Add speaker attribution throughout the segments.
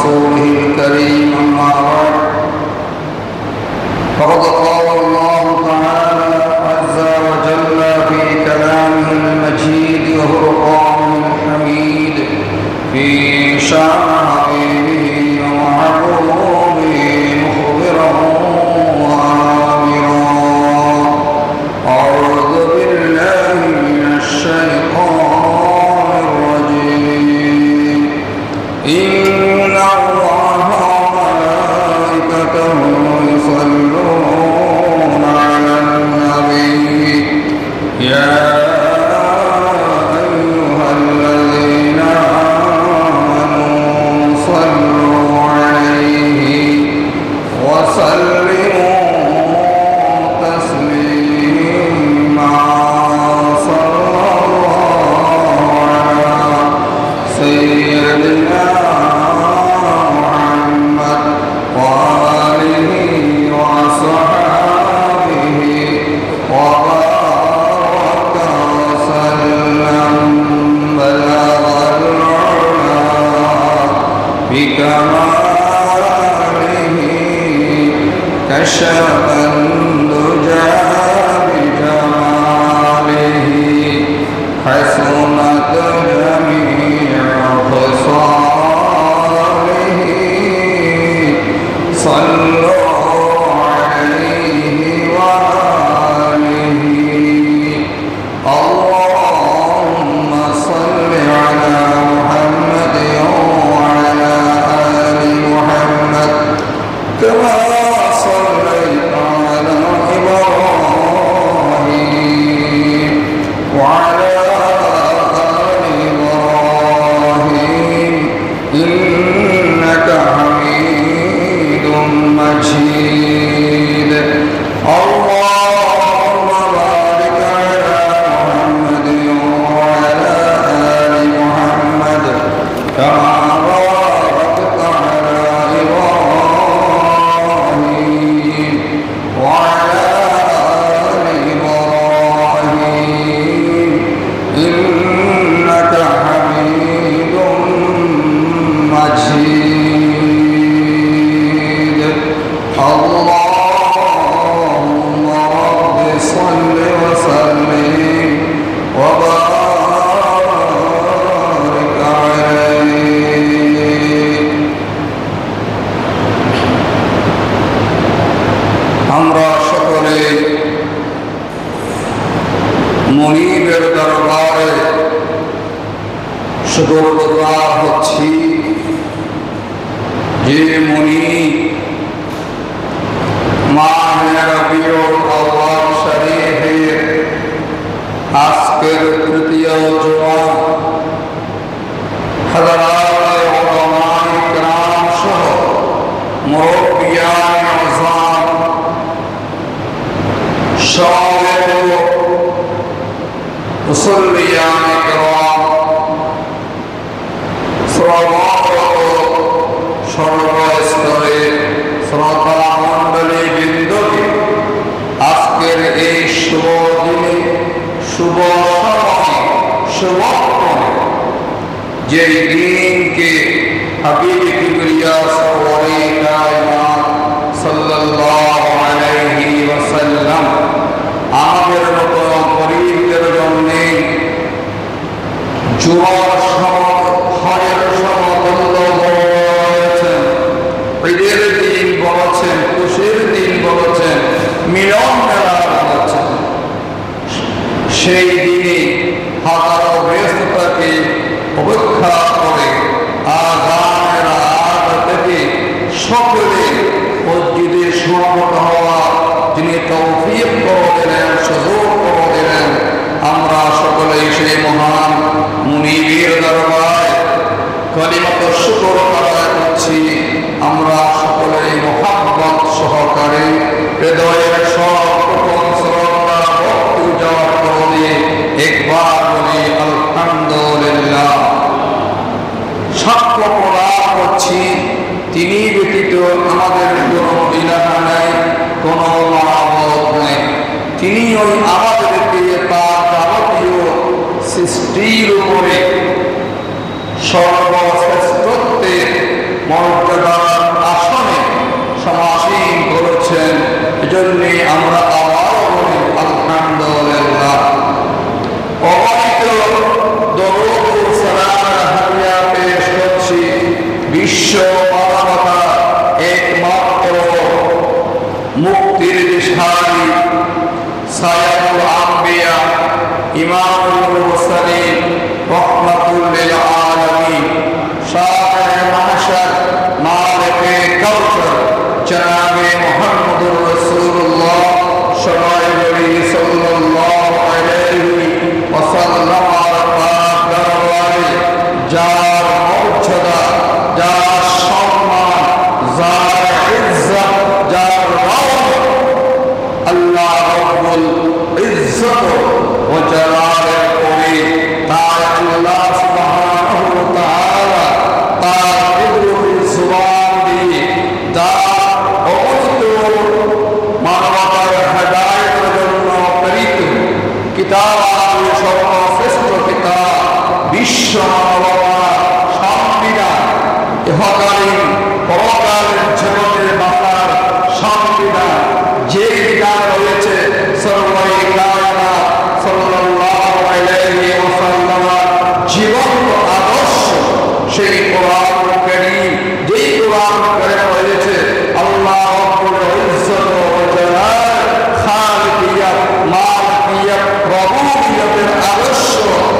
Speaker 1: رسوله الكريم أما بعد فقد قال الله تعالى عز وجل في كلامه المجيد وفرقانه الحميد في شأن حبيبه ومحبوبه مخبرا وآمرا أعوذ بالله من الشيطان الرجيم إن الله وملائكته يصلون على النبي يا أيها الذين آمنوا صلوا عليه وسلموا تسليما صلى الله على سيدنا محمد وآله وصحبه وبارك وسلم بلغ العلا بكماله كشف الدجى بجماله حسنت جميع خصاله صلوا عليه وآله اللهم صل على محمد وعلى آل محمد كما صليت على إبراهيم وعلى آل إبراهيم إنك حميد مجيد اللهم بارك على محمد وعلى آل محمد كما باركت على إبراهيم وعلى آل إبراهيم إنك حميد مجيد اللهم رب صل وسلم وبارك عليه আমরা সকলে মুনিবের দরবারে শুকরগুজার হচ্ছি যে মুনিব মাহে রবিউল আউয়াল শরীফের আজকের তৃতীয় জুমা হযরত উলামায়ে কেরাম সহ মুরব্বিয়ান আযম শাওয়াত মুসল্লিয়ান কেরাম সর্বস্তরে শ্রোতা মণ্ডলী বৃন্দকে আজকের এই শুভ দিনে শুভ সময়ে শুভক্ষণে যেই দিনকে হাবিব কিবরিয়া সাল্লাল্লাহু আলাইহি ওয়াসাল্লাম আমাদের মতো গরীবদের জন্য জুমার হজের সমতুল্য বলেছেন, ঈদের দিন বলেছেন, খুশির দিন বলেছেন, মিলন মেলা বলেছেন। সেই দিনে হাজারো ব্যস্ততাকে উপেক্ষা করে আযানের আগ থেকে সকলে মসজিদে সমবেত হওয়া যিনি তৌফিক করে দিলেন, সুযোগ করে দিলেন, আমরা সকলেই সেই মহান মুনিবের দরবারে কালিমাত শুকর আদায় করছি। আমরা সকলেই মুহাব্বত সহকারে হৃদয়ের সব রকম শ্রদ্ধা ভক্তি উজাড় করে দিয়ে একবার বলি আলহামদুলিল্লাহ। সাক্ষ্য প্রদান করছি তিনি ব্যতীত আমাদের কোনো ইলাহ নাই, কোনো মাবুদ নাই। তিনি ওই আমাদেরকে তার যাবতীয় সৃষ্টির উপরে সর্বশ্রেষ্ঠত্বের মর্যাদা আমরা আবারও বলি আলহামদুলিল্লাহ। অগণিত দরুদ ও সালামের হাদিয়া পেশ করছি বিশ্ব মানবতা একমাত্র মুক্তির দিশারি সাইয়্যিদুল আম্বিয়া ইমামুল মুরসালিন রাহমাতুল লিল আলামিন শাফিঈ মাহশর মালিকে কাউসার জনাবে মুহাম্মদুর রাসূলুল্লাহ সাল্লাল্লাহু আলাইহি ওয়াসাল্লাম যার মর্যাদা, যার সম্মান, যার ইজ্জত, যার রহমত আল্লাহ রাব্বুল ইজ্জত ও জালালের করি, তার আল্লাহ সুবহানাহু ওয়া তাআলা তার কুদরতি জবান দিয়ে তার অগণিত মানবতার হেদায়েতের জন্য প্রেরিত কিতাব, সর্বশ্রেষ্ঠ কিতাব, বিশ্ব মানবতার সংবিধান, ইহকালীন পরকালীন জগতের বাংলার সংবিধান, যে বিধান রয়েছে সর্বই কায়নাত সাল্লাল্লাহু আলাইহি ওয়াসাল্লামের জীবন্ত আদর্শ, সেই কোরআন কারীম, যেই কোরআন কারীম রয়েছে আল্লাহ রাব্বুল ইজ্জত ওয়া জালাল খালিকিয়াত, মালিকিয়াত, রবুবিয়তের আদর্শ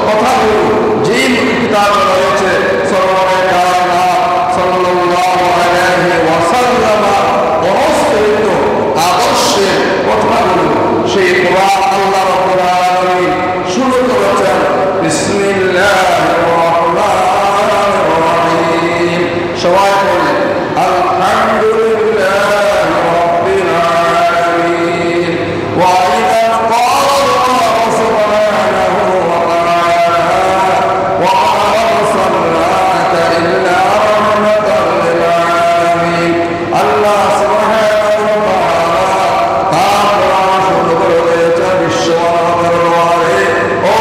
Speaker 1: কথাগুলো যেই কিতাবে রয়েছে সর্বই কায়নাত সাল্লাল্লাহু আলাইহি ওয়াসাল্লামের অনুসৃত আদর্শের কথাগুলো, সেই কোরআন আল্লাহ রাব্বুল আলামিন শুরু করেছেন বিসমিল্লাহির রহমানির রহিম। সবাই বলে আলহামদুলিল্লাহি রাব্বিল আলামিন। ওয়া ইযা ক্বালা আল্লাহু সুবহানাহু ওয়া তাআলা ওয়া মা আরসালনাকা ইল্লা রাহমাতাল লিল আলামিন। আল্লাহ সুবহানাহু ওয়া তাআলা শুরু করেছে বিশ্ব মানবতার দরবারে, ও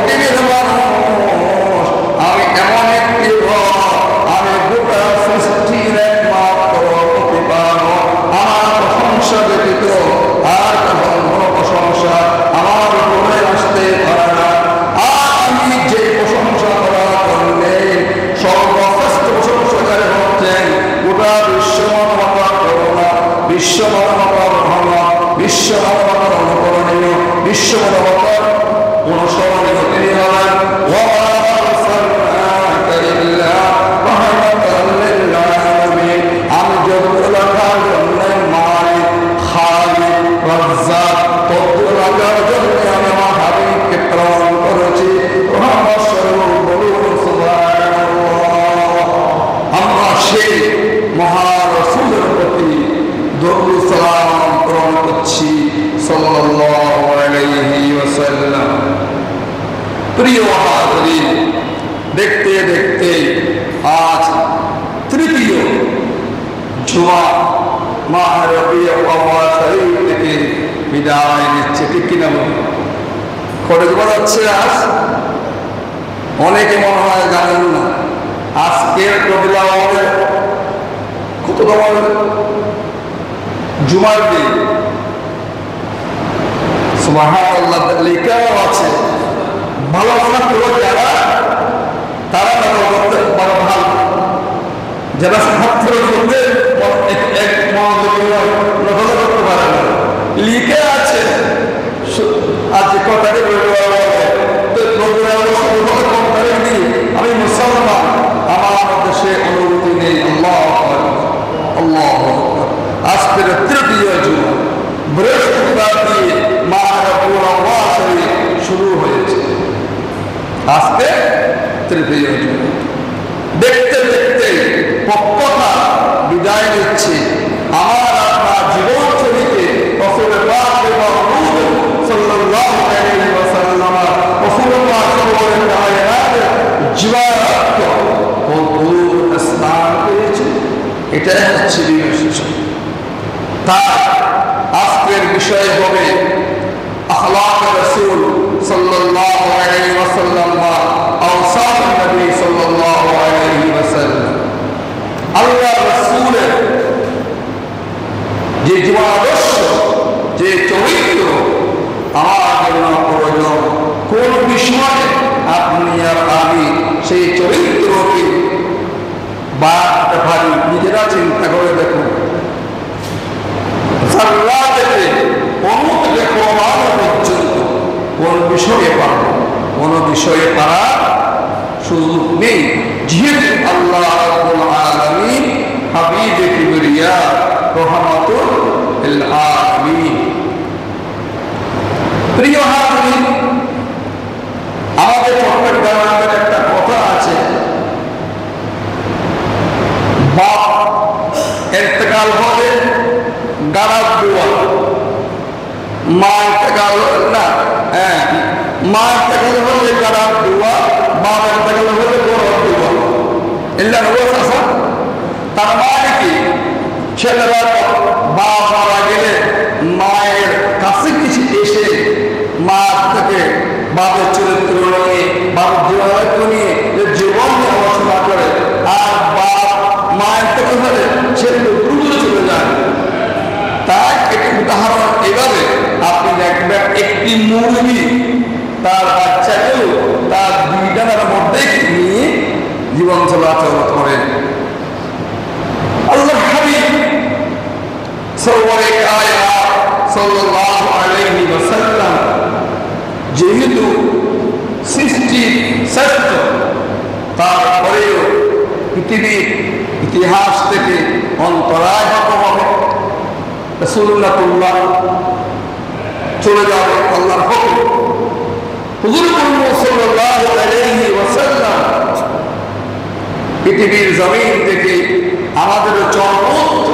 Speaker 1: পৃথিবীর মানুষ, আমি এমন একটি রব, আমি গোটা সৃষ্টির একমাত্র প্রতিপালক, আমার প্রশংসা ব্যতীত আর কোনো প্রশংসা আমার উপরে আসতে পারে না। আর আমি যে প্রশংসা করার জন্যে সর্বশ্রেষ্ঠ প্রশংসাকারী হচ্ছেন গোটা বিশ্ব মানবতার করুণা, বিশ্ব মানবতার রহমত, বিশ্ব মানবতার অনুকরণীয়, বিশ্ব মানবতার অনুসরণীয় তিনি হলেন ওয়া মা আরসালনাকা ইল্লা রাহমাতাল লিল আলামিন। আমি জগৎ রাখার জন্য মালিক, খালিক, রাজ্জাক, তদ্বির রাখার জন্য আমি আমার হাবিবকে প্রেরণ করেছি। রহমত স্বরূপ বলুন সুবহানাল্লাহ। আমরা সেই মহা রাসূলের প্রতি দরুদ সালাম প্রেরণ করছি সাল্লাল্লাহু আলাইহি ওয়াসাল্লাম। প্রিয় হাজরিন, দেখতে দেখতে আজ তৃতীয় জুমা মাহ রবিউল আউয়াল শরীফ থেকে বিদায় নিচ্ছে, ঠিক কিনা বলুন? খরচ বাড়াচ্ছে আজ, অনেকে মনে হয় জানেন না আজকের রবিউল আউয়ালের কত নম্বর জুমার দিন। সুবহানাল্লাহ, লেখাও আছে। ভালো মনে করে যারা তারা করতে বড় ভালো, যারা ছাত্রের মধ্যে এক মনোযোগ করতে পারে না, লিখে আছে আজ কথাটি আমি মুসলমান, আমার মধ্যে সে অনুভূতি নেই। আল্লাহ আল্লাহ। আজকের তৃতীয় জুমা বৃহস্পতিবার দিয়ে মাহ রবিউল আউয়াল শরীফ শুরু হয়েছে। আজকে তৃতীয় জুমা। দেখতে দেখতে পক্ষটা বিদায় নিচ্ছে। আমার আপনার জীবন ছবিতে রাসূল পাক সাল্লাল্লাহু আলাইহি ওয়াসাল্লাম রাসূলুল্লাহ সাল্লাল্লাহু আলাইহি ওয়াসাল্লাম জীবন ও স্থান পেয়েছে। এটাই হচ্ছে বিশেষ। তার আজকের বিষয় হবে আখলাক রাসূল সাল্লাল্লাহু আলাইহি ওয়াসাল্লাম ওয়া আওসাফ নবী সাল্লাল্লাহু আলাইহি ওয়াসাল্লাম। আল্লাহ রাসূলের যে জীবন আদর্শ, যে যে চরিত্র আমার জন্য প্রয়োজন, কোন বিষয়ে আপনি আর আমি সেই চরিত্রকে বাড়তে পারি নিজেরা চিন্তা করে দেখুন। সাল্লাহ থেকে অনু থেকে প্রমাণ পর্যন্ত কোন বিষয়ে পারব, কোন বিষয়ে পারার সুযোগ নেই, যেহেতু আল্লাহ রাব্বুল আলামিন হাবিবে কিবরিয়া রহমাতুল লিল আলামিন। প্রিয় হাজিরিন, আমাদের চট্টগ্রামের একটা কথা আছে, বাপ ইন্তেকাল হলে গাড়ার দোয়া, মা ইন্তেকাল না, মা ইন্তেকাল হলে গাড়ার দোয়া, বাপ ইন্তেকাল হলে গড়ার দোয়া। এল্লা নবুয়ত। তার মানে কি, ছেলেরা বাপ মারা গেলে মায়ের কাছে কিছু এসে মা থেকে বাপের চরিত্র নিয়ে, বাপের জীবন নিয়ে জীবন নিয়ে আলোচনা করে, আর বাপ মায়ের থেকে হলে ছেলে দ্রুত চলে যায়। তাই একটি উদাহরণ এইভাবে আপনি দেখবেন, একটি মুরগি তার বাচ্চাকেও তার দুই ডানার মধ্যে নিয়ে জীবন চলাচল করে। আল্লাহ হাবিব সরওয়ারে কায়নাত সাল্লাল্লাহু আলাইহি ওয়াসাল্লাম যেহেতু সৃষ্টির শ্রেষ্ঠ, তারপরেও পৃথিবীর ইতিহাস থেকে অন্তরায় হবে, রাসূলুল্লাহ চলে যাবে আল্লাহর হুকুম। হুজুর সাল্লাল্লাহু আলাইহি ওয়াসাল্লাম পৃথিবীর জমিন থেকে আমাদের চরমোচ্চ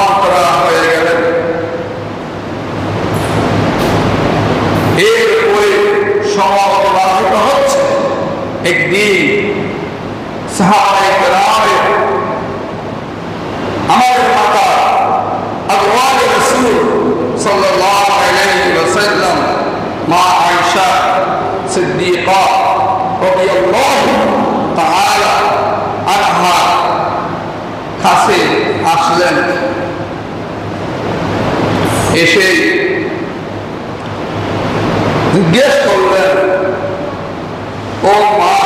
Speaker 1: অন্তরা হয়ে গেলেন। এরপরে সমালোচিত হচ্ছে, একদিন সাহাবায়ে কেরামের আমাদের মাতা আজওয়াজে রাসূল সাল্লাল্লাহু আলাইহি ওয়াসাল্লাম মা আয়েশা সিদ্দিকা রাদিয়াল্লাহু তাআলা আনহা কাছে আসলেন। এসে জিজ্ঞেস করলেন, ও মা,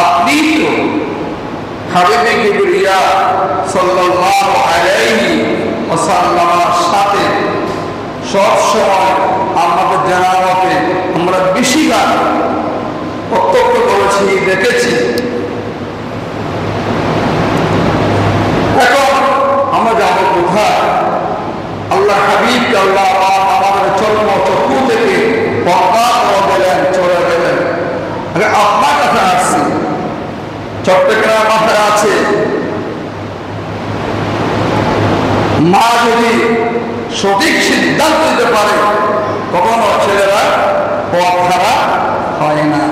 Speaker 1: আপনি তো হাবিবে কিবরিয়া সাল্লাল্লাহু আলাইহি ওয়াসাল্লামের সাথে সব সময় আমাদের জানা মতে আমরা বেশিবার প্রত্যক্ষ করেছি, দেখেছি। এখন আমরা যাবো কোথায়? আল্লাহ হাবিবকে আল্লাহ আমাদের চর্ম চক্ষু থেকে পর্দা করে দিলেন, চলে গেলেন। আপনার কাছে আসছি, চট্টগ্রাম মাথায় আছে, মা যদি সঠিক সিদ্ধান্ত দিতে পারে কখনো ছেলেরা পথ হারা হয় না।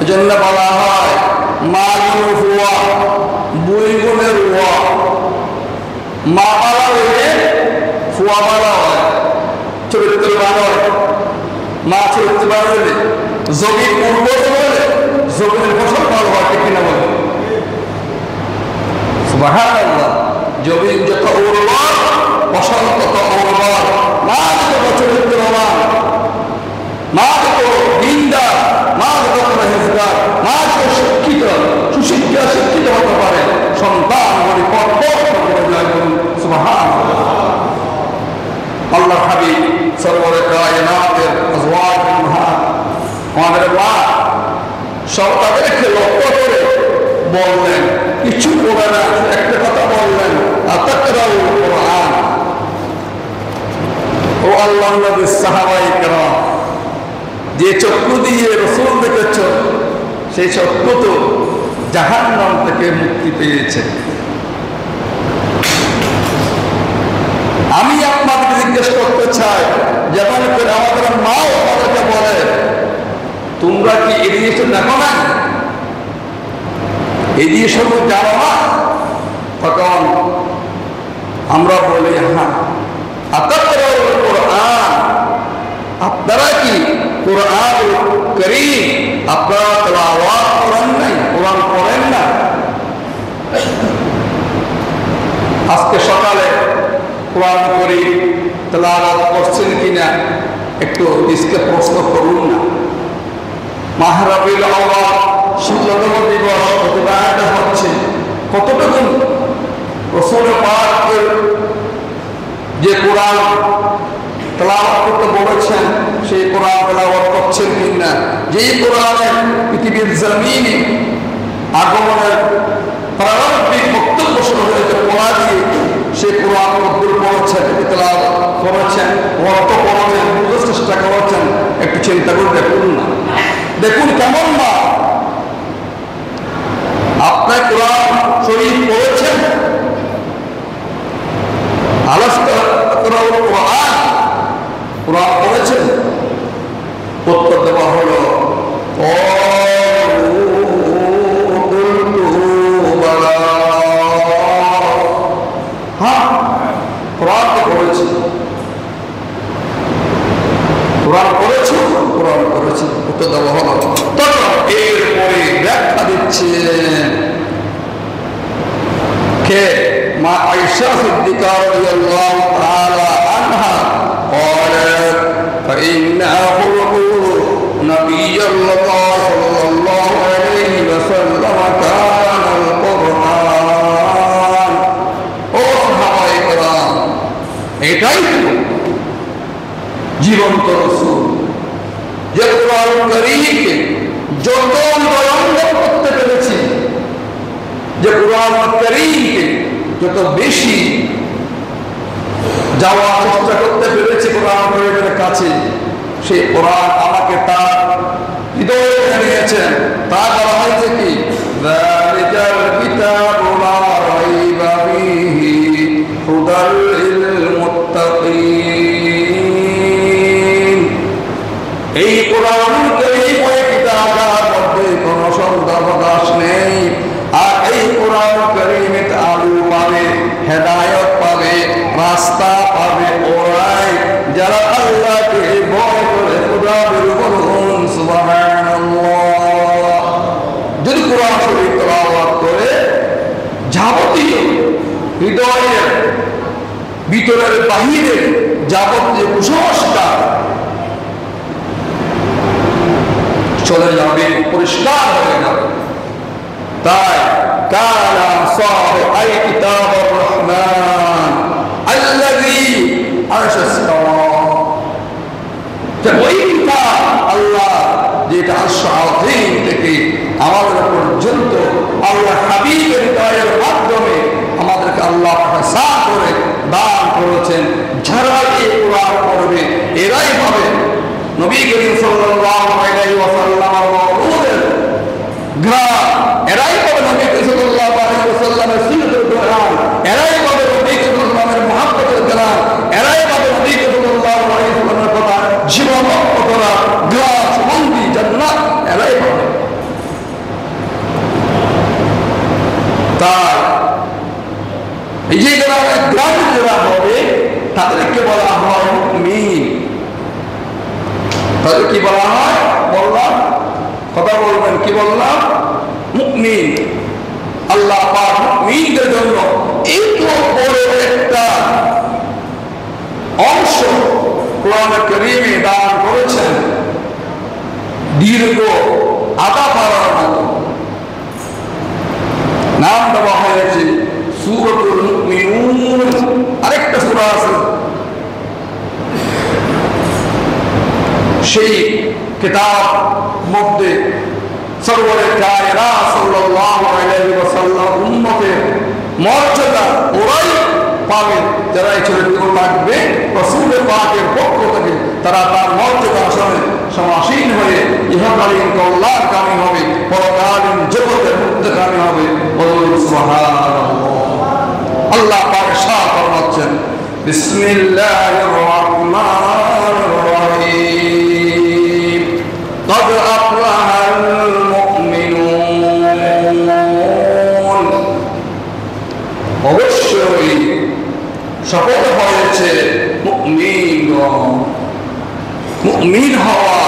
Speaker 1: এজন্য বলা হয় মা গুলো হুয়া, বুই গুণের হুয়া। মা বালা হইলে ফুয়া বালা হয়, চরিত্র ভালো হয়। মা চরিত্র ভালো হইলে জমির উর্বর হলে জমির ফসল ভালো হয়, ঠিক কিনা বলে? সুবহানাল্লাহ। জমির যত উর্বর, ফসল তত উর্বর। মা যত চরিত্রবান, মা যত দিনদার, মা যত পরহেজগার, মা যত শিক্ষিত, সুশিক্ষা শিক্ষিত হতে পারে, সন্তান বলি পথ করে যায়। সুবহানাল্লাহ। আল্লাহ হাবিব সরওয়ারে কায়নাতের আজওয়াজ উম্মাহাত আমাদের মা সব তাদেরকে লক্ষ্য করে বললেন, কিছু বলে না, একটা কথা বললেন, আতাকরাউল কুরআন। ও আল্লাহর নবী, সাহাবায়ে কেরাম, যে চক্ষু দিয়ে রাসূল দেখেছ, সেই চক্ষু তো জাহান্নাম থেকে মুক্তি পেয়েছে। আমি আপনাদের জিজ্ঞেস করতে চাই, যেমন করে আমাদের মাও আমাদেরকে বলে, তোমরা কি এই জিনিসটা দেখো না, এই জিনিস জানো না? তখন আমরা বলি, হ্যাঁ। আপনারা কি কোরআন কারীম আপনারা তেলাওয়াত করেন নাই, কোরআন পড়েন না? আজকে সকালে কোরআন করি তেলাওয়াত করছেন কিনা একটু নিজকে প্রশ্ন করুন না। মাহ রবিউল আউয়াল 16তম দিবস অতিবাহিত হচ্ছে, কতটুকু রাসূল পাকের যে কোরআন তেলাওয়াত করতে বলেছেন সেই কোরআন তেলাওয়াত করছেন কিনা, যেই কোরআনে পৃথিবীর জমিনে আগমনের প্রারম্ভিক বক্তব্য শুরু হয়েছে পড়া দিয়ে, সেই কোরআন কবুল করেছেন, তেলাওয়াত করেছেন, অর্থ করেছেন, বুঝার চেষ্টা করেছেন, একটু চিন্তা করে দেখুন না। দেখুন কেমন না আপনার কোরআন শরীফ পড়েছেন, কোরআন পড়েছেন, উত্তর দেওয়া হলো হ্যাঁ কোরআন তো পড়েছি, কোরআন পড়েছি, কোরআন পড়েছি, উত্তর দেওয়া হলো। তখন এরপরে ব্যাখ্যা দিচ্ছেন কে? মা আয়েশা সিদ্দিকা রাদিয়াল্লাহু তাআলা আনহা قالت فإنه نبي الله صلى الله عليه وسلم كان القرآن ও সাহাবায়ে কেরাম, এটাই জীবন্ত রাসূল যে কোরআন কারীমকে যত উন্নয়ন করতে পেরেছি, যে কোরআন কারীমকে যত বেশি যাওয়ার চেষ্টা করতে পেরেছি কোরআন কারীমের কাছে, সেই কোরআন আমাকে তার হৃদয়ে জানিয়েছেন। তা বলা হয়েছে কি যালিকাল কিতাবু লা রাইবা ফীহি হুদাল লিল মুত্তাকিন। এই কোরআন কারীম ওই কিতাবের মধ্যে কোনো সন্দেহ অবকাশ নেই। আর এই কোরআন কারীমে আলো পাবে, হেদায়েত পাবে, রাস্তা পাবে ওরাই যারা আল্লাহকে ভয় করে। খোদার বলুন সুবহানাল্লাহ। যদি কোরআন শরীফ তেলাওয়াত করে যাবতীয় হৃদয়ের ভিতরের বাহিরে যাবতীয় কুসংস্কার চলে যাবে, পরিষ্কার হয়ে যাবে। তাই কানা সাহিবাই কিতাবুর রহমান আল্লাযী আরশাস্তাওয়া, ওই কিতাব আল্লাহ যেটা আরশ আযীম থেকে আমাদের পর্যন্ত আল্লাহ হাবিবের হৃদয়ের মাধ্যমে আমাদেরকে আল্লাহ প্রসাদ করে দান করেছেন। যারা এই কোরআন পড়বে এরাই পাবে নবী করিম সাল্লাল্লাহু আলাইহি ওয়াসাল্লামের গ্রাম, এরাই পাবে নবী করিম সাল্লাল্লাহু আলাইহি ওয়াসাল্লামের সিরাতুল কোরআন, এরাই পাবে নবী করিম সাল্লাল্লাহু আলাইহি মুহাব্বতের গ্রাম, এরাই পাবে নবী করিম সাল্লাল্লাহু আলাইহি ওয়াসাল্লামের কথা জীবনমুক্ত করা গ্রাস মন্দি জান্নাত, এরাই পাবে। তাই এই যে গ্রামে যারা হবে তাদেরকে বলা হয় মুমিন। তাদের কি বলা হয়? বললাম, কথা বলবেন, কি বললাম? মুমিন। আল্লাহ পাক মুমিনদের জন্য এই তো বড় একটা অংশ কোরআন কারীমে দান করেছেন, দীর্ঘ আধা পারার মতো। নাম দেওয়া হয়েছে সূরাতুল মুমিনুন। আরেকটা সূরা আছে, সেই কিতাব মধ্যে সরওয়ারে কায়নাত সাল্লাল্লাহু আলাইহি ওয়াসাল্লাম উম্মতের মর্যাদা ওরাই পাবে যারা এই চরিত্র লাগবে রাসূল পাকের পক্ষ থেকে। তারা তার মর্যাদা আসলে সমাসীন হয়ে ইহকালীন কল্যাণকামী হবে, পরকালীন জগতের মুক্তকামী হবে। বলুন সুবহানাল্লাহ। আল্লাহ পাক শাহ ফরমাচ্ছেন বিসমিল্লাহির রহমানির রহিম قد أفلح المؤمنون। অবশ্যই সফল হয়েছে মুমিনগণ। মুমিন হওয়া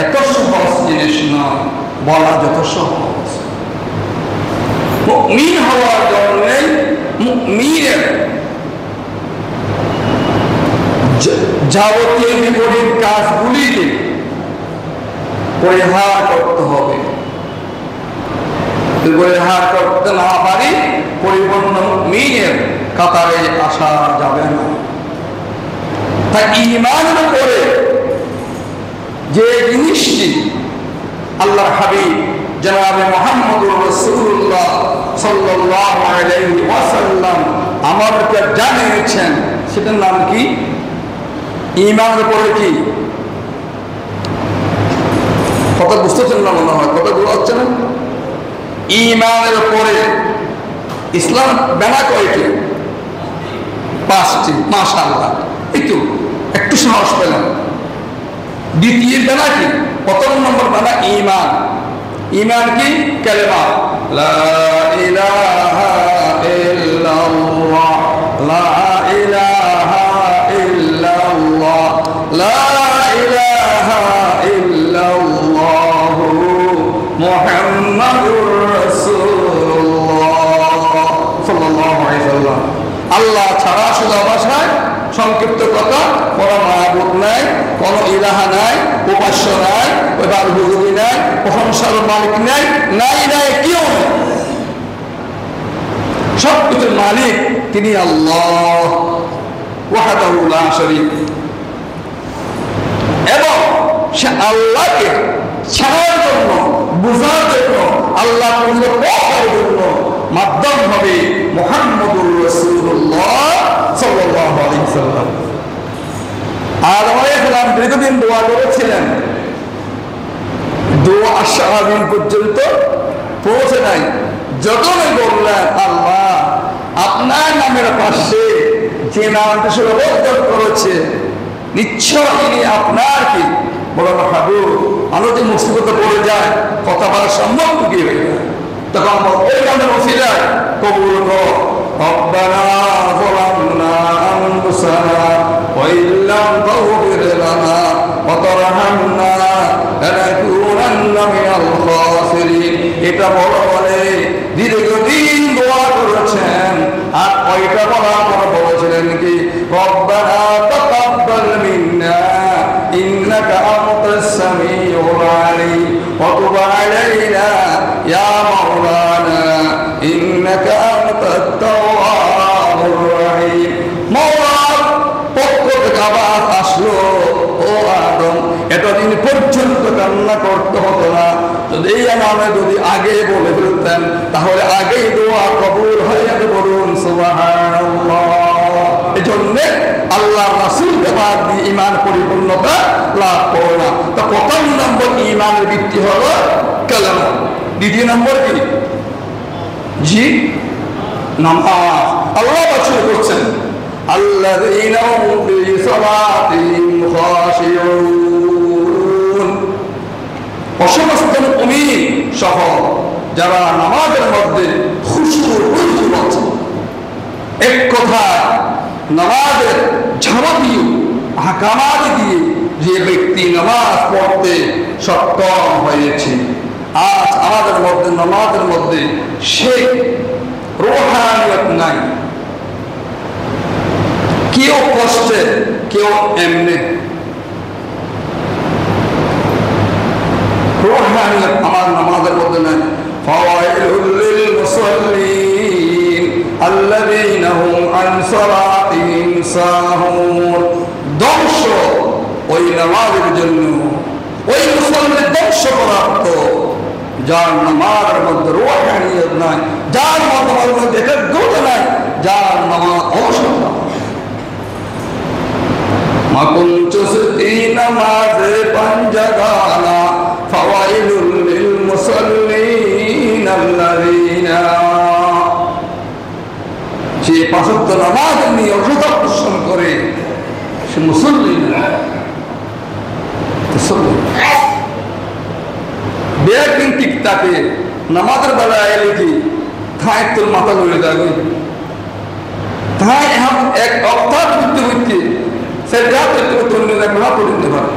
Speaker 1: এত সহজ জিনিস নয়, বলা যত সহজ। মুমিন হওয়ার জন্য মুমিনের যাবতীয় বিপরীত কাজগুলিকে পরিহার করতে হবে। পরিহার করতে না পারি পরিপূর্ণ মুমিনের কাতারে আসা যাবে না। তাই ঈমানের উপরে যে জিনিসটি আল্লাহর হাবিব জনাবে মুহাম্মদুর রাসূলুল্লাহ সাল্লাল্লাহু আলাইহি ওয়াসাল্লাম আমাদেরকে জানিয়েছেন, সেটার নাম কি? ঈমানের উপরে কি? কথা বুঝতেছেন না মনে হয়, কথা বলা হচ্ছে না। ঈমানের উপরে ইসলাম বেনা কয়টি? 5টি। মাশাআল্লাহ, একটু সাহস পেলাম। দ্বিতীয় বেনা কি? প্রথম নম্বর বেনা ঈমান। ঈমান কি? কালেমা লা ইলাহা ইল্লাল্লাহ, লা ইলাহা ইল্লাল্লাহ, লা ইলাহা ইল্লাল্লাহ মুহাম্মাদুর রাসূলুল্লাহ সাল্লাল্লাহু আলাইহি ওয়াসাল্লাম। আল্লাহ ছাড়া শুধু ভাষায় সংক্ষিপ্ত কথা, কোনো মাবুদ নাই, কোনো ইলাহা নাই, উপাস্য নাই, এবার হুজুরি নাই, প্রশংসার মালিক নাই, নাই কেউ নেই। সবকিছুর মালিক তিনি আল্লাহ ওয়াহদাহু লা শারীক। এবং সে আল্লাহকে ছাড়ার জন্য, বুঝার জন্য, আল্লাহ পৌঁছার জন্য মাধ্যম হবে মুহাম্মদুর রাসূলুল্লাহ সাল্লাল্লাহু আলাইহি ওয়াসাল্লাম। আদম আলাইহিস সালাম দীর্ঘদিন দোয়া করেছিলেন, দোয়া 80 দিন পর্যন্ত পৌঁছে নাই। যখন বললেন আল্লাহ আপনার নামের পাশে যে নামটা সর্বোত্তম করেছে, নিশ্চয় ইনি আপনার কি বড় হাবুব, আলো যে মুসিবতে পড়ে যায়, কথা বলার সম্ভব কি হয়ে যায়, তখন ওই নামের ওসিলায় কবুল কর। রব্বানা যালামনা আনফুসানা ওয়া ইল্লাম তাগফির লানা ওয়া তারহামনা লানাকুনান্না মিনাল খাসিরিন। এটা বলে দীর্ঘদিন দোয়া করেছেন। আর কয়টা বলার পর বলেছিলেন কি? রব্বানা তাকাব্বাল মিন্না ইন্নাকা আনতাস সামিউল আলিম ওয়া তুব আলাইনা ইয়া মাওলানা ইন্নাকা আনতাত তাওয়াবুর রহিম। মাওলার পক্ষ থেকে আওয়াজ আসলো, ও আদম এতদিন পর্যন্ত কান্না করতে হতো না, যদি এই নামে যদি আগে বলে ফেলতেন তাহলে আগেই দোয়া কবুল হয়ে যেত। বলুন সুবহানাল্লাহ। এজন্য আল্লাহর রাসূলকে বাদ দিয়ে ঈমান পরিপূর্ণতা লাভ করে না। তো প্রথম নম্বর ঈমানের ভিত্তি হলো কালেমা। দ্বিতীয় নম্বর কি? জি, নামাজ। আল্লাহ বাছাই করছেন আল্লাযীনা হুম ফি সালাতিহিম খাশিউন। অসমস্ত মুমিন সহ যারা নামাজের মধ্যে খুশুর আছে, এক কথা নামাজের যাবতীয় আহকামাত দিয়ে যে ব্যক্তি নামাজ পড়তে সক্ষম হয়েছে, আজ আমাদের মধ্যে নামাজের মধ্যে সে রূহানিয়ত নাই। কেউ কষ্টে, কেউ এমনি। রূহানিয়ত আমার নামাজের মধ্যে নাই। ফাওয়াইলুল লিল মুসাল্লিন আল্লাযীনা হুম আন সালাতিহিম সাহুন। ধ্বংস ওই নামাজের জন্য, ওই মুসলমানের ধ্বংস প্রাপ্ত যার নামাজের মধ্যে রূহানিয়ত নাই, যার নামাজের মধ্যে একাগ্রতা নাই, যার নামাজ অসম্পূর্ণ। মাকুনচুসতি নামাজে পাঞ্জাগানা ফাওয়াইলুল লিল মুসাল্লিন আল্লাযীনা। সে পাঁচ ওয়াক্ত নামাজ নিয়ে অযথা পরিশ্রম করে, সে মুসল্লি না। বেয়াকিন ঠিক থাকে নামাজের বেলায় এলে কি থাই তোর মাথা লড়ে যাবে, থাই এখন এক অর্থাৎ বুঝতে বুঝতে সে যা তন্য না পড়ে দিতে পারে।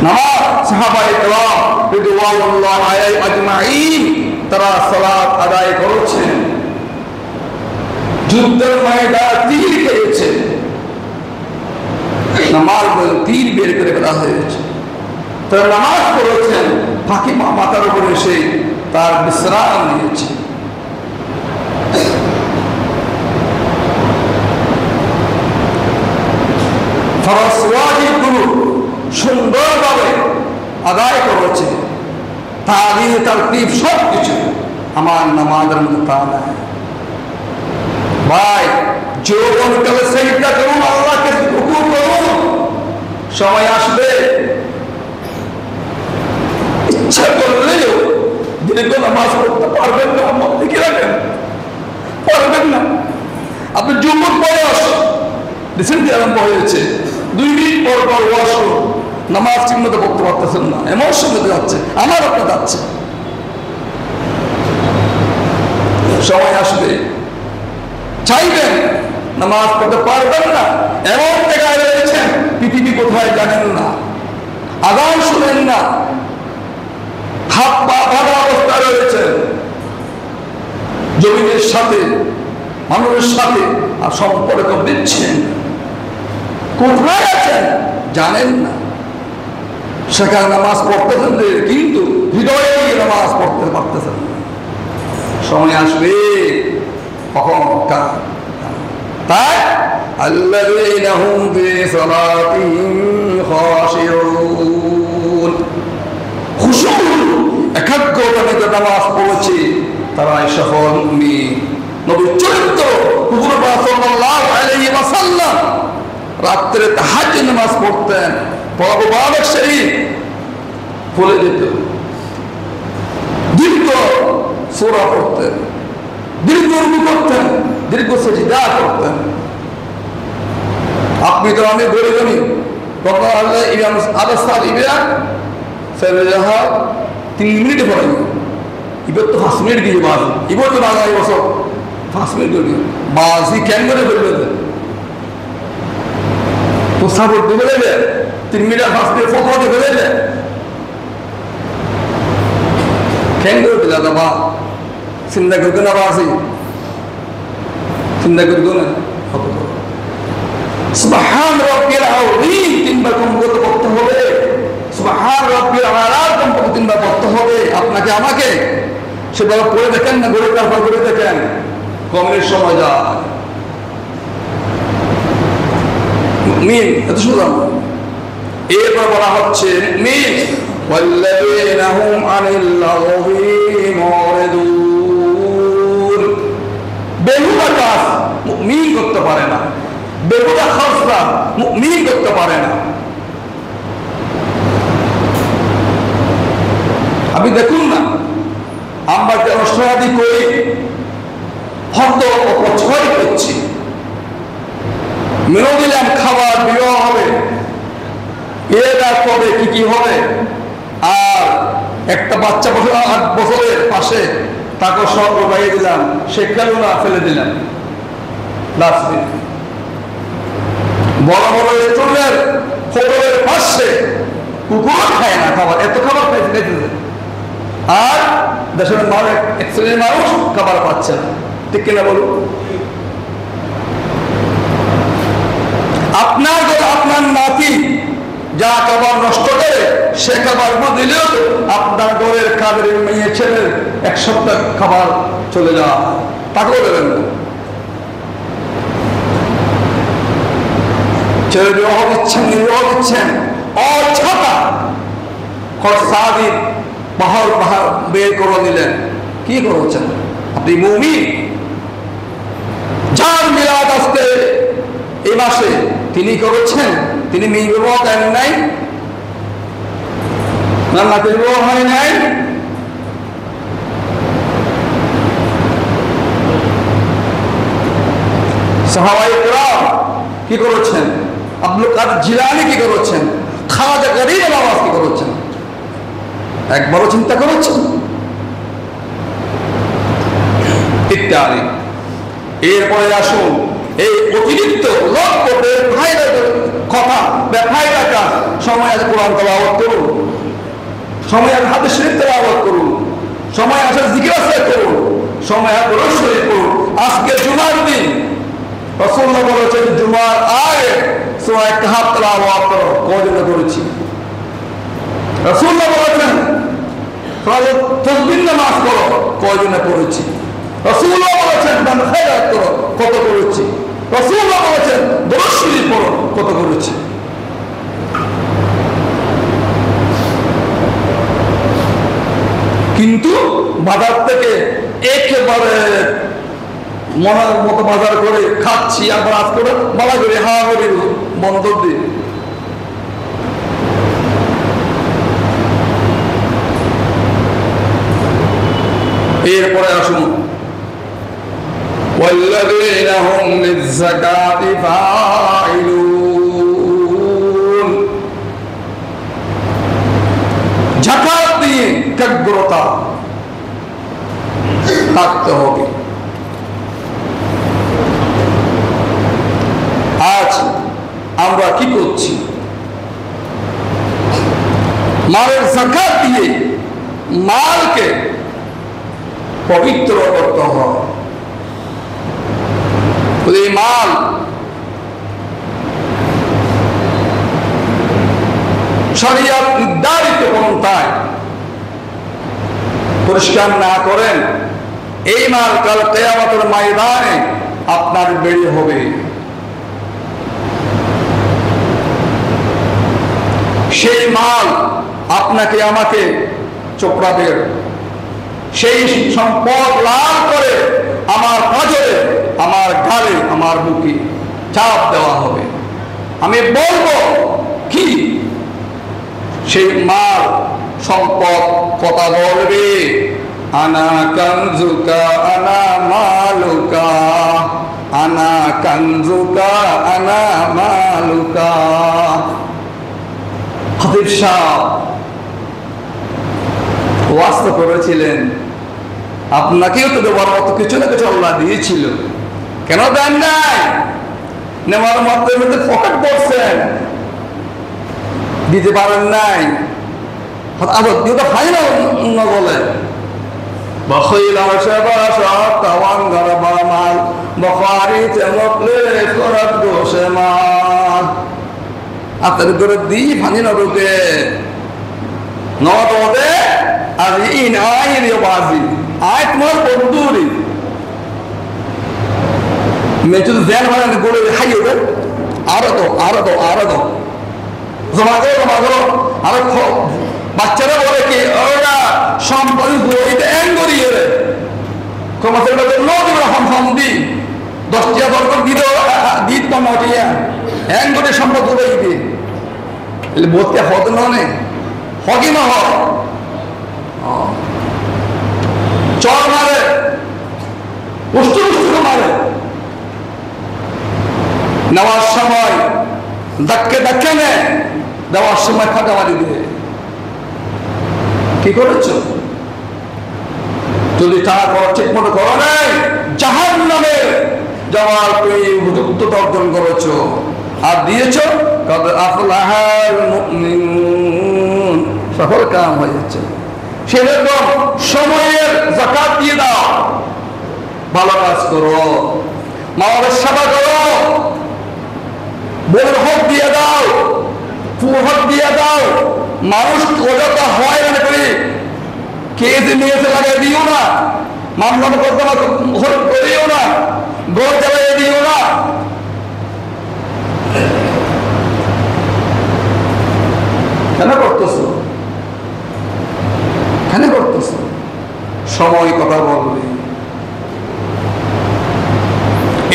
Speaker 1: নামাজ সাহাবায়ে কেরাম রিদওয়ানুল্লাহি আলাইহিম আজমাইন তারা সালাত আদায় করেছেন। যুদ্ধের ময়দানে তীর খেয়েছে, নামাজ তীর বের করে ফেলা হয়েছে। তারা নামাজ পড়েছেন, ফাঁকি মাথার উপরে এসে তার বিশ্রাম নিয়েছে। ফরজ ওয়াজিবগুলো সুন্দরভাবে আদায় করেছে, তালিম তারতিব সব কিছু। আমার নামাজের মধ্যে তা নাই। ভাই, যৌবনকালে সেজদা করুন, আল্লাহকে রুকু করুন। সময় আসবে ইচ্ছা করলেও দীর্ঘ নামাজ পড়তে পারবেন না, লিখে রাখেন, পারবেন না। আপনি যুবক বয়স রিসেন্টলি আরম্ভ হয়েছে, 2 মিনিট পর পর ওয়াশ নামাজ ঠিক মতো পড়তে পারতেছেন না, এমন মধ্যে যাচ্ছে, আমার আপনার যাচ্ছে। সময় আসবে চাইবেন নামাজ পড়তে পারবেন না, এমন জায়গায় রয়েছেন পৃথিবী কোথায় জানেন না, আযান শুনেন না, হাত পা বাঁধা অবস্থায় রয়েছেন, জমিনের সাথে মানুষের সাথে আর সম্পর্ক দিচ্ছেন, কোথায় আছেন জানেন না। সেখানে নামাজ পড়তেছেন কিন্তু হৃদয়ে নামাজ পড়তে পারতেছেন না। সময় আসবে কখন তাই আল্লাযীনা হুম ফি সালাতিহিম খাশিউন, খুশু একাগ্রতা নিয়ে নামাজ পড়েছে তারাই সফল মুমিন। নবীর চরিত্র হুজুর সাল্লাল্লাহু আলাইহি ওয়াসাল্লাম রাত্রে তাহাজ্জুদ নামাজ পড়তেন, মুবারক শরীফ পড়ে যেত, দীর্ঘ সূরা পড়তেন, দীর্ঘ রুকু করতেন, দীর্ঘ সিজদা করতেন। আপনি তো আমি বলে জানি বাবা আল্লাহ ইমাম আলাসাল ইবিয়া সাল্লাল্লাহু 3 মিনিটে পড়াই, এবার তো 5 মিনিট দিয়ে বাজ, এবার তো বাজাই বছর 5 মিনিট দিয়ে বাজি কেন করে বলবেন তো সাবর দিয়ে দেবে 3 মিনিট 5 মিনিট ফটো দিয়ে দেবে কেন করে দিলা বাবা চিন্তা করবে না, বাজি চিন্তা করবে না। সুবহান রাব্বিল আযীম 3 বার কমপক্ষে পড়তে হবে, সুবহান রাব্বিল আলা কমপক্ষে 3 বার পড়তে হবে আপনাকে আমাকে। সেভাবে পড়ে দেখেন না, ঘুরে তারপর করে দেখেন, কমের সময় যায় মুমিন এত সুন্দর। এরপর বলা হচ্ছে মুমিন ওয়াল্লাযীনা হুম আনিল লাগবি মুরিদুন, বেহুদা কাজ মুমিন করতে পারে না, বেহুদা খরচা মুমিন করতে পারে না। আপনি দেখুন না, আমরা যে অনুষ্ঠানাদি করি হয়তো অপচয় করছি, মেনু দিলাম খাবার বিবাহ হবে, এর পরে কি কি হবে, আর একটা বাচ্চা বছর 8 বছরের পাশে তাকে সব বাইয়ে দিলাম, সে খেলো না, ফেলে দিলাম ডাস্টবিন। বড় বড় রেস্টুরেন্টের হোটেলের পাশে কুকুর খায় না খাবার, এত খাবার খাইতে, আর দেশের মানুষ 1 শ্রেণীর মানুষ খাবার পাচ্ছে না, ঠিক কিনা বলুন? আপনার ঘরে আপনার নাতি যা খাবার নষ্ট করে সে খাবার দিলেও আপনার ঘরের কাদের মেয়ে ছেলের 1 সপ্তাহ খাবার চলে যাওয়া, তাকেও দেবেন না। ছেলে বিবাহ দিচ্ছেন, নির্বাহ দিচ্ছেন, অছাতা খরচাদিন বাহার বাহার বের করে দিলেন, কি করছেন আপনি? মুমিন যার মিলাদ আসতে এই মাসে তিনি করেছেন, তিনি মেয়ে বিবাহ দেন নাই, নাতি বিবাহ হয় নাই, সাহাবায়ে কেরাম কি করেছেন, আব্দুল কাদের জিলানী কি করেছেন, খাজা গরিব নওয়াজ কি করেছেন, একবারও চিন্তা করেছেন? ইত্যাদি। এরপরে আসুন এই অতিরিক্ত লক্ষ্য কথা বেফায়দা কাজ, সময় আছে কোরআন তেলাওয়াত করুন, সময় আছে হাদিস শরীফ তেলাওয়াত করুন, সময় আছে জিকির আজকার করুন, সময় অবশ্যই পড়ুন। আজকে জুমার দিন, রাসূলুল্লাহ বলেছেন জুমার আগে সূরা কাহফ তেলাওয়াত করো। কয়জন করেছি? রাসূলুল্লাহ বলেছেন তাসবিহ নামাজ করো। কয়জন পড়েছি? রাসূলুল্লাহ বলেছেন দান খায়রাত করো। কত করেছি? রাসূলুল্লাহ বলেছেন দরুদ শরীফ পড়ো। কত করেছি? কিন্তু বাজার থেকে একেবারে মনের মতো বাজার করে খাচ্ছি, আবার আজ করে বলা করে হাওড়ি বন্ধ দিয়ে এরপরে আসুন والذين هم للزكاة فاعلون। যাকাত দিয়ে একাগ্রতা থাকতে হবে। আজ আমরা কি করছি? মালের যাকাত দিয়ে মালকে পবিত্র করতে হয়। এই মাল শরীয়ত নির্ধারিত পন্থায় পরিষ্কার না করেন, এই মাল কাল কিয়ামতের ময়দানে আপনার বেড়ে হবে। সেই মাল আপনাকে আমাকে চোপড়াবে। সেই সম্পদ লাভ করে আমার পাঁজরে, আমার গালে, আমার বুকে চাপ দেওয়া হবে। আমি বলবো কি? সেই মাল সম্পদ কথা বলবে, আনা কানজুকা আনা মালুকা, আনা কানজুকা আনা মালুকা। হাদিস সাহেব ওয়াজ করেছিলেন, আপনাকেও তো দেওয়ার মতো কিছু না কিছু আল্লাহ দিয়েছিল, কেন দেন নাই? নেওয়ার মধ্যে পকেট করছেন, দিতে পারেন নাই। আবার দিতে হয় না বলে আপনার করে দিই ফানি না ঢুকে নদে আর ইন আইন বাজি আয় তোমার বন্ধুরি মেচুল জ্ঞান মানে গড়ে হাই ওদের আরো তো আরো তো আরো তো জমা করো আরো বাচ্চারা বলে কি ওরা সম্পদ বইতে এন করিয়ে রে কমাসের মধ্যে নদী হম দি 10 টিয়া দরকার দিল দিত তো নটিয়া এন করে সম্পদ বই দি বলতে হত ননে হকি না হয় চর মারে উষ্ঠ মারে নেওয়ার সময় ধাক্কে নে দেওয়ার সময় ফাঁকা মারি দিয়ে কি করেছ? যদি তারা ঠিক মতো করো নাই জাহান্নামে যাওয়ার উপযুক্ত অর্জন করেছ আর দিয়েছ আফলাহাল মুমিনুন, সফল কাম হয়ে যাচ্ছে। সেরকম সময়ের যাকাত দিয়ে দাও, ভালো কাজ করো, মায়ের সেবা করো, বোনের হক দিয়ে দাও, ফুল হক দিয়ে দাও। মানুষ অযথা হয় মনে করি কেসে নিয়েছে লাগিয়ে দিও না, মামলা মোকদ্দমা করিও না, গোল চালিয়ে দিও না। কেন করতেছো? কেন করতেছো? সময় কথা বলবে।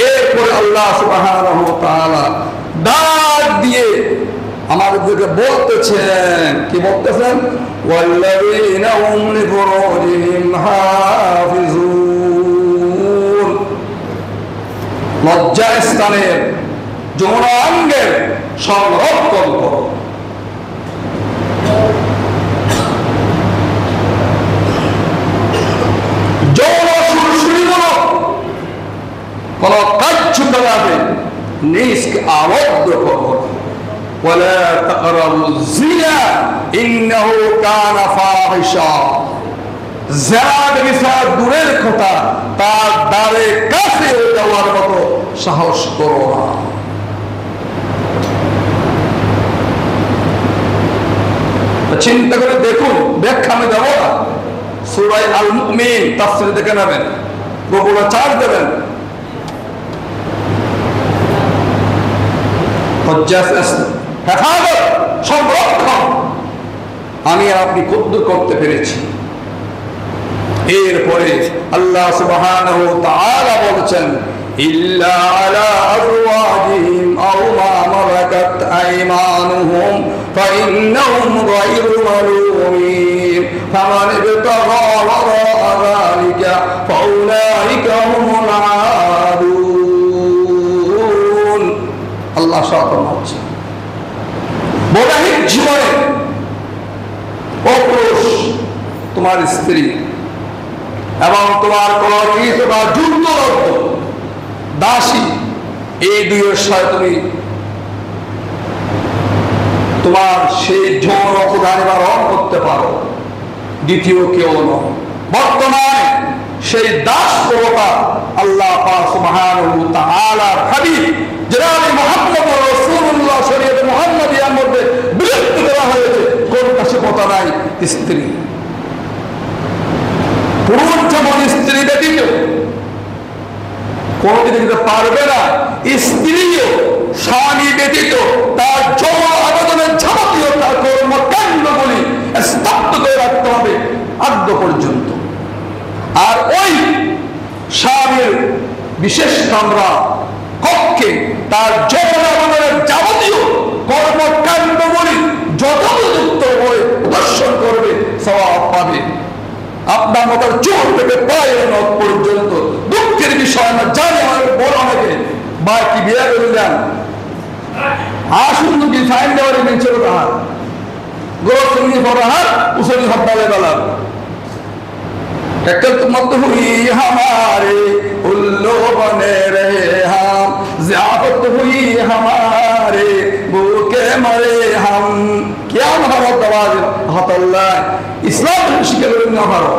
Speaker 1: এরপরে আল্লাহ সুবহানাহু ওয়া তাআলা ডাক দিয়ে আমাদেরকে বলতেছেন, কি বলতেছেন? ওয়াল্লাযীনা হুম লিফুরুজিহিম হাফিজুন। লজ্জা স্থানের যৌনাঙ্গের সংরক্ষণ করো। যৌন সুরসুরিগুলো কোন কার্যকলাপে নিজকে আবদ্ধ করো। ولا تقربوا الزنا إنه كان فاحشا জেনার বিচার দূরের কথা, তার দ্বারে কাছে যাওয়ার মতো সাহস করো না। চিন্তা করে দেখুন, ব্যাখ্যা আমি দেবো না, সূরা আল মুমিন তাফসীর দেখে নেবেন, গুগলে চার্জ দেবেন। হেফাজত, সংরক্ষণ আমি আপনি কদ্দুর করতে পেরেছি। এরপরে আল্লাহ সুবহানাহু ওয়া তাআলা বলেছেন, ইল্লা আলা আজওয়াজিহিম আও মা মালাকাত আইমানুহুম ফাইন্নাহুম গায়রু মালুমিন ফামান ইবতাগা ওয়ারাআ যালিকা ফাউলাইকা হুমুল আদুন। আল্লাহ সাথে বলছেন, বৈবাহিক জীবনে ও পুরুষ, তোমার স্ত্রী এবং তোমার কলঙ্কিত বা যুদ্ধরত দাসী, এই দুইয়ের সাথে তুমি তোমার সেই যৌন অপদান নিবারণ করতে পারো, দ্বিতীয় কেউ নয়। বর্তমানে সেই দাস প্রবতা আল্লাহ পাক সুবহানাহু ওয়া তাআলার হাবিব জনাব মুহাম্মদ রাসূলুল্লাহ শরীয়ত মুহাম্মাদিয়ার মধ্যে বিলুপ্ত করা হয়েছে। কোন দাসী প্রথা নাই, স্ত্রী। পুরুষ যেমন স্ত্রী ব্যতীত কোনদিন দিতে পারবে না, স্ত্রীও স্বামী ব্যতীত তার যৌন আবেদনের যাবতীয় তার কর্মকাণ্ডগুলি স্তব্ধ করে রাখতে হবে আদ্য পর্যন্ত। আর ওই স্বামীর বিশেষ কামরা কক্ষে তার যৌন আবেদনের যাবতীয় কর্মকাণ্ডগুলি যথাযথ হয়ে প্রদর্শন করবে, সওয়াব পাবে। আপনার মতো চোখ থেকে পায়ের নখ পর্যন্ত। দুঃখের বিষয় না, জানি আমাদের বড় অনেকে বা কি বিয়ে করলেন আসুন কি ফাইন দেওয়ার নিচের হাত গোল তুমি বড় হাত উসলি হব্বালে বেলার একটা তো মত হুই हमारे उल्लू बने रहे हम ज़ियाफत हुई हमारे भूखे मरे हम। क्या महारत आवाज हतल्ला ইসলাম শিক্ষা করেন না ভালো,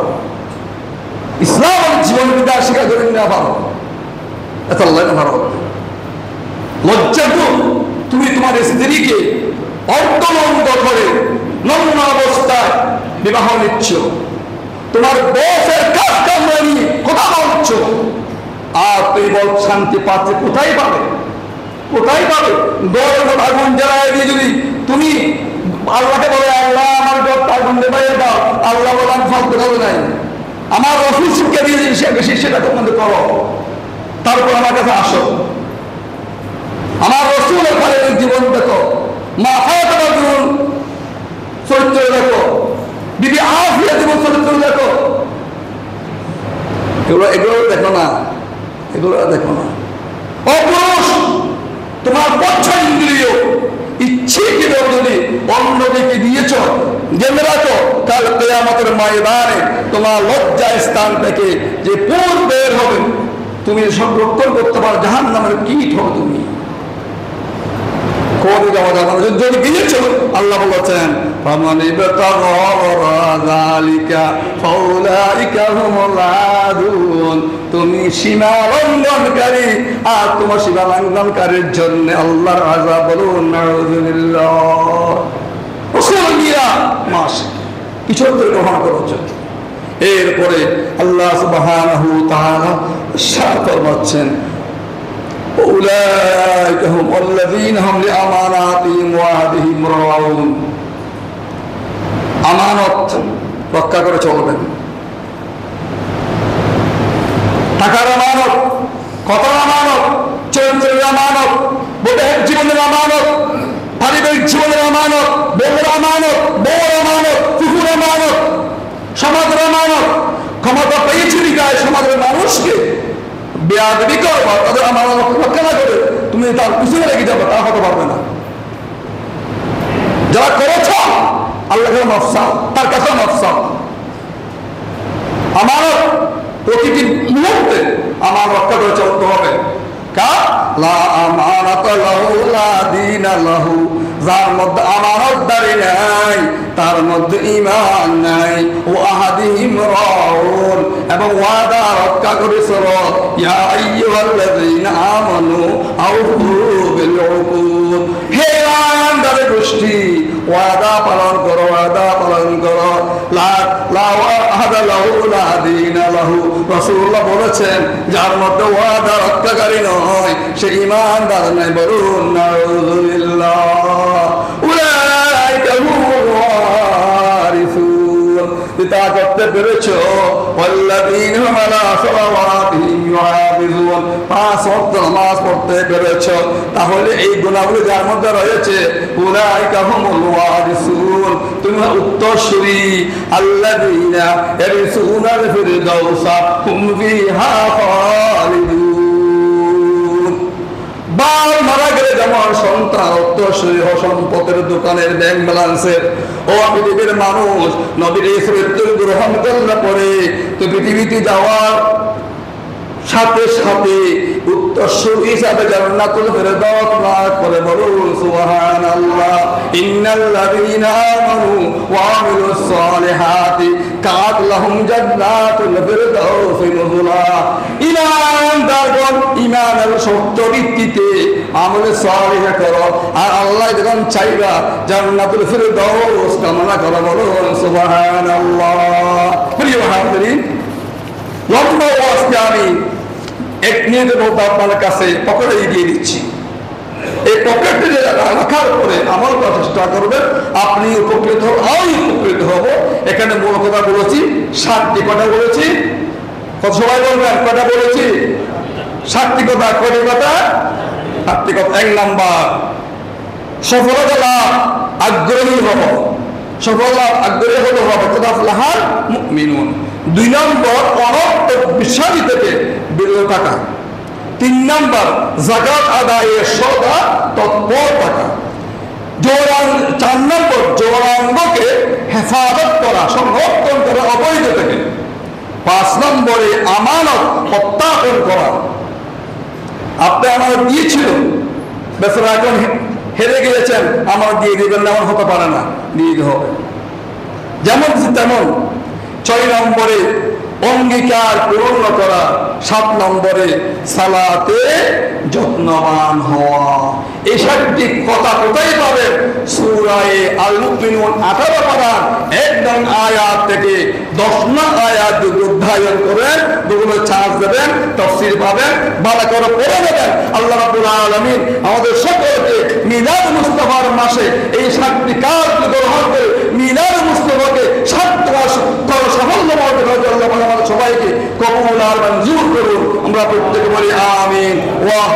Speaker 1: ইসলাম জীবন বিদ্যা শিক্ষা করেন না ভালো, এত আল্লাহ ভালো। লজ্জা তো তুমি তোমার স্ত্রীকে অর্ধনগ্ন করে নগ্ন অবস্থায় বিবাহ নিচ্ছ, তোমার বসের কাজ কামরা নিয়ে কথা বলছ, আর তুই বল শান্তি পাচ্ছে কোথায় পাবে? কোথায় পাবে? গরম আগুন জ্বালায় দিয়ে যদি তুমি আল্লাহকে বলে আল্লাহ আমার আগুন দেবাই দাও, আল্লাহ বলে আমি ফালতু খাবো নাই, আমার রসুল শিক্ষা দিয়ে বেশি সেটা তোমাদের করো, তারপর আমার কাছে আসো। আমার রসুল জীবন দেখো, মা ফাতেমার জীবন চরিত্র দেখো, বিবি আফিয়া জীবন চরিত্র দেখো, এগুলো দেখো না, এগুলো দেখো না। অপুরুষ তোমার পশ্চ ইন্দ্রিয় ইচ্ছে কেউ যদি অন্যদিকে দিয়েছ, জেনে রাখো কাল কিয়ামতের ময়দানে তোমার লজ্জা স্থান থেকে যে পুর বের হবে, তুমি সংরক্ষণ করতে পারো জাহান্নামের কীট হবে তুমি। কোনে যাওয়া যাবে না যদি গিয়েছ। আল্লাহ বলেছেন ফামান ইবতাগা ওয়ারা যালিকা ফাউলাইকা হুমুল আদুন। তুমি সীমা লঙ্ঘনকারী আর তোমার সীমা লঙ্ঘনকারীর জন্য আল্লাহর আযাব। বলুন নাউযুবিল্লাহ। রাসূলুল্লাহ মাস কিছু গ্রহণ করেছেন। এরপরে আল্লাহ সুবহানাহু ওয়া তাআলা ইরশাদ ফরমাচ্ছেন أولئك هم الذين هم لأماناتهم وعهدهم راعون। আমানত রক্ষা করে চলবেন। টাকার আমানত, কথার আমানত, চরিত্রের আমানত, বৈবাহিক জীবনের আমানত, পারিবারিক জীবনের আমানত, বউর আমানত, বউর আমানত, কুকুর আমানত, সমাজের আমানত। ক্ষমতা পেয়েছি বিকায় সমাজের মানুষকে বেয়াদবি করবা, তাদের আমার রক্ষা না করে তুমি তার পিছনে লেগে যাবে, তা হতে পারবে না। যারা করেছ আল্লাহকে মাফ চাও, তার কাছে মাফ চাও। আমার প্রতিটি মুহূর্তে আমার রক্ষা করে চলতে হবে। লা আমানাতা লাহু লা দীনা লাহু যার মধ্যে আমানতদারি নাই, তার মধ্যে ঈমান নাই। ওয়া আহাদিহিম রাউন, এবং ওয়াদা রক্ষা করে চলো। ইয়া আইয়ুহাল্লাযীনা আমানু আউফু বিল উকুদ, হে ঈমানদার গোষ্ঠী, ওয়াদা পালন করো, ওয়াদা পালন করো। লা আহাদা লাহু লা দীনা লাহু, রাসূলুল্লাহ বলেছেন যার মধ্যে ওয়াদা রক্ষাকারী নয় সে ঈমানদার নয়। বলুন নাউযুবিল্লাহ। উলাইকা হুমুল ওয়ারিসুন, তা করতে পেরেছো। ওয়াল্লাযীনা হুম আলা সালাওয়াতিহিম ইউহাফিজুন, 5 ওয়াক্ত নামাজ পড়তে পেরেছো, তাহলে এই গুনাহগুলো যার মধ্যে রয়েছে উলাইকা হুমুল ওয়ারিসুন, তুমি উত্তরসূরি। আল্লাযীনা ইয়ারিসুনাল ফিরদাউসা হুম ফিহা খালিদুন। বাল মারা গেলে যেমন সন্তান উত্তরসূরি সম্পদের দোকানের ব্যাংক ব্যালেন্সের, ও পৃথিবীর মানুষ নবীর এই চরিত্র গ্রহণ করলে পরে তো পৃথিবীতে যাওয়ার সাথে সাথে উত্তরসূরি হিসাবে জান্নাতুল ফিরদাউস লাভ করে। বলুন সুবহানাল্লাহ। ইন্নাল্লাযীনা আমানু ওয়া আমিলুস সালিহাতি কানাত লাহুম জান্নাতুল ফিরদাউস নুজুলা। ঈমানদারগণ ঈমানের শর্ত ভিত্তিতে আমলে সালিহ করো, আর আল্লাহ যখন চাইবা জান্নাতুল ফিরদাউস কামনা করো। বলুন সুবহানাল্লাহ। প্রিয় হাজিরিন, লম্বা ওয়াজকে আমি এক মিনিটের মধ্যে আপনার কাছে পকেটে দিয়ে দিচ্ছি। এই পকেটে রাখার পরে আমল করার চেষ্টা করবেন, আপনি উপকৃত হব, আমি উপকৃত হব। এখানে মূল কথা বলেছি 7টি কথা বলেছি। সবাই বলবেন কথা বলেছি? 7টি কথা। কয়টি কথা? 7টি কথা। 1 নাম্বার, সফলতা লাভ আগ্রহী হব। সফলতা আগ্রহী হতে হবে। তাফলাহাল মুমিনুন। 2 নম্বর, অনর্থক বিষয় থেকে বিরত থাকা। 3 নম্বর, যাকাত আদায়ে সদা তৎপর থাকা। 4 নম্বর, যৌনাঙ্গকে হেফাজত করা, সংরক্ষণ করা অবৈধ থেকে। 5 নম্বরে আমানত প্রত্যাপন করা। আপনি আমানত দিয়েছিল, বেচারা এখন হেরে গিয়েছেন, আমানত দিয়ে দিবেন না, এমন হতে পারে না, দিয়ে দিতে হবে যেমন তেমন। 6 নম্বরে অঙ্গীকার পূর্ণ করা। 7 নম্বরে সালাতে যত্নবান হওয়া। এই 7টি কথা কোথায় পাবেন? সূরা আল মুমিনুন 18 পারা 1 নং আয়াত থেকে 10 নং আয়াত অধ্যয়ন করেন, দুগুলো চার্জ দেবেন, তাফসীর পাবেন, ভালো করে পড়ে নেবেন। আল্লাহ রাব্বুল আলামিন আমাদের সকলকে মিলাদ মুস্তাফার মাসে এই 7টি কাজ গ্রহণ করে মিলাদ মুস্তাফাকে সাফল্যময় করার জন্য আমাদের সবাইকে কবুল আর মঞ্জুর করুন। আমরা প্রত্যেকে বলি আমিন।